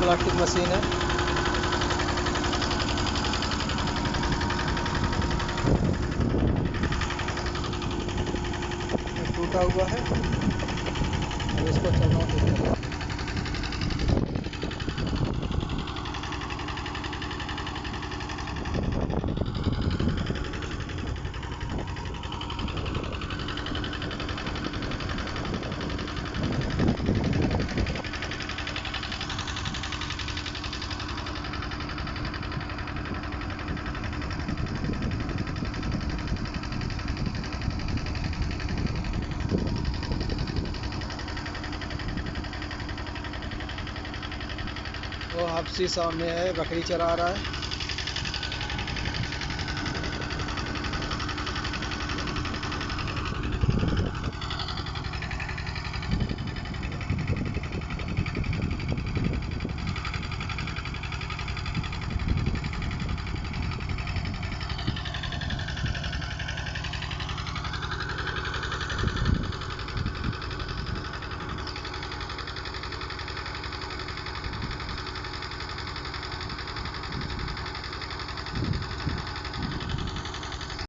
Plastic machine है। ये टूटा हुआ है। अब इसको चलाओ तो चलेगा। वो हाफसी सामने है, बकरी चरा रहा है।